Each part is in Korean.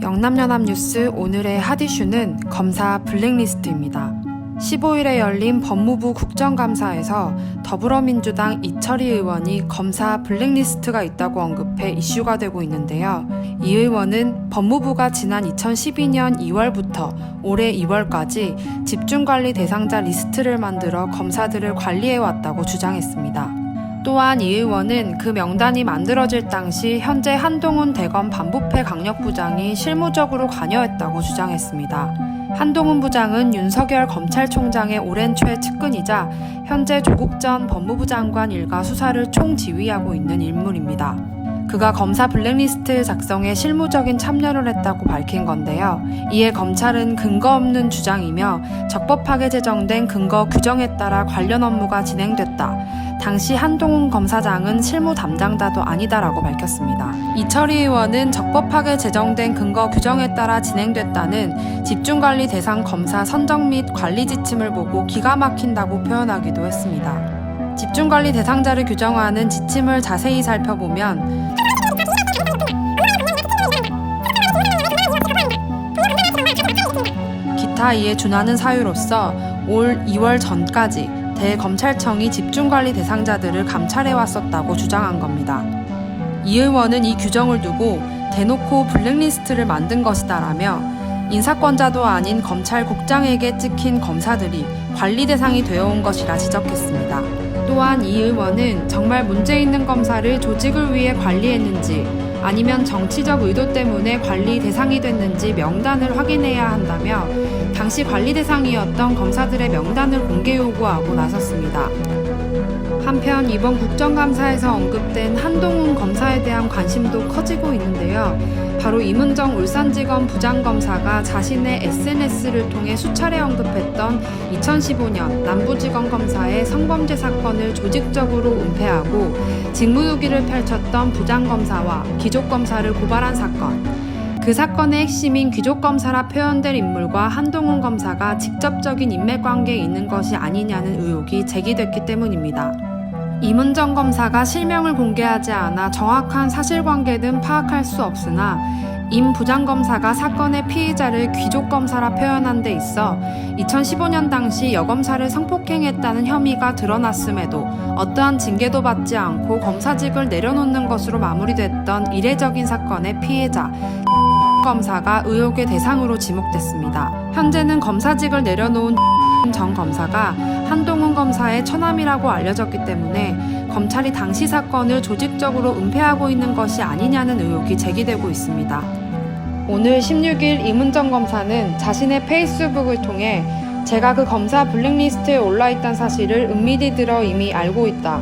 영남연합뉴스 오늘의 핫이슈는 검사 블랙리스트입니다. 15일에 열린 법무부 국정감사에서 더불어민주당 이철희 의원이 검사 블랙리스트가 있다고 언급해 이슈가 되고 있는데요. 이 의원은 법무부가 지난 2012년 2월부터 올해 2월까지 집중관리 대상자 리스트를 만들어 검사들을 관리해왔다고 주장했습니다. 또한 이 의원은 그 명단이 만들어질 당시 현재 한동훈 대검 반부패 강력부장이 실무적으로 관여했다고 주장했습니다. 한동훈 부장은 윤석열 검찰총장의 오랜 최측근이자 현재 조국 전 법무부 장관 일가 수사를 총지휘하고 있는 인물입니다. 그가 검사 블랙리스트 작성에 실무적인 참여를 했다고 밝힌 건데요. 이에 검찰은 근거 없는 주장이며 적법하게 제정된 근거 규정에 따라 관련 업무가 진행됐다. 당시 한동훈 검사장은 실무 담당자도 아니다라고 밝혔습니다. 이철희 의원은 적법하게 제정된 근거 규정에 따라 진행됐다는 집중관리 대상 검사 선정 및 관리 지침을 보고 기가 막힌다고 표현하기도 했습니다. 집중관리 대상자를 규정하는 지침을 자세히 살펴보면 기타 이에 준하는 사유로서 올 2월 전까지 대검찰청이 집중관리 대상자들을 감찰해왔었다고 주장한 겁니다. 이 의원은 이 규정을 두고 대놓고 블랙리스트를 만든 것이다라며 인사권자도 아닌 검찰국장에게 찍힌 검사들이 관리 대상이 되어온 것이라 지적했습니다. 또한 이 의원은 정말 문제 있는 검사를 조직을 위해 관리했는지 아니면 정치적 의도 때문에 관리 대상이 됐는지 명단을 확인해야 한다며 당시 관리 대상이었던 검사들의 명단을 공개 요구하고 나섰습니다. 한편 이번 국정감사에서 언급된 한동훈 검사에 대한 관심도 커지고 있는데요. 바로 이문정 울산지검 부장검사가 자신의 SNS를 통해 수차례 언급했던 2015년 남부지검 검사의 성범죄 사건을 조직적으로 은폐하고 직무유기를 펼쳤던 부장검사와 기족검사를 고발한 사건. 그 사건의 핵심인 귀족검사라 표현될 인물과 한동훈 검사가 직접적인 인맥관계에 있는 것이 아니냐는 의혹이 제기됐기 때문입니다. 이문정 검사가 실명을 공개하지 않아 정확한 사실관계는 파악할 수 없으나 임 부장검사가 사건의 피의자를 귀족검사라 표현한 데 있어 2015년 당시 여검사를 성폭행했다는 혐의가 드러났음에도 어떠한 징계도 받지 않고 검사직을 내려놓는 것으로 마무리됐던 이례적인 사건의 피해자 검사가 의혹의 대상으로 지목됐습니다. 현재는 검사직을 내려놓은 정 검사가 한동훈 검사의 처남이라고 알려졌기 때문에 검찰이 당시 사건을 조직적으로 은폐하고 있는 것이 아니냐는 의혹이 제기되고 있습니다. 오늘 16일 이문정 검사는 자신의 페이스북을 통해 제가 그 검사 블랙리스트에 올라있다는 사실을 은밀히 들어 이미 알고 있다.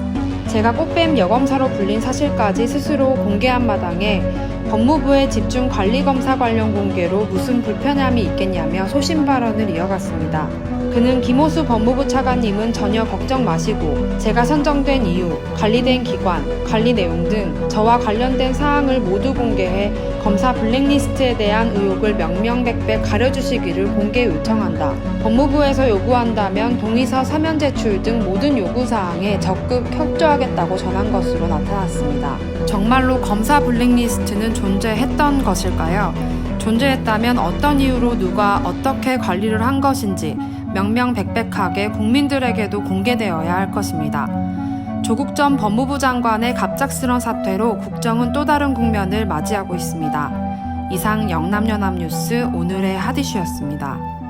제가 꽃뱀 여검사로 불린 사실까지 스스로 공개한 마당에 법무부의 집중관리검사 관련 공개로 무슨 불편함이 있겠냐며 소신 발언을 이어갔습니다. 그는 김호수 법무부 차관님은 전혀 걱정 마시고 제가 선정된 이유, 관리된 기관, 관리 내용 등 저와 관련된 사항을 모두 공개해 검사 블랙리스트에 대한 의혹을 명명백백 가려주시기를 공개 요청한다. 법무부에서 요구한다면 동의서 서면 제출 등 모든 요구사항에 적극 협조하겠다고 전한 것으로 나타났습니다. 정말로 검사 블랙리스트는 존재했던 것일까요? 존재했다면 어떤 이유로 누가 어떻게 관리를 한 것인지 명명백백하게 국민들에게도 공개되어야 할 것입니다. 조국 전 법무부 장관의 갑작스런 사퇴로 국정은 또 다른 국면을 맞이하고 있습니다. 이상 영남연합뉴스 오늘의 핫이슈였습니다.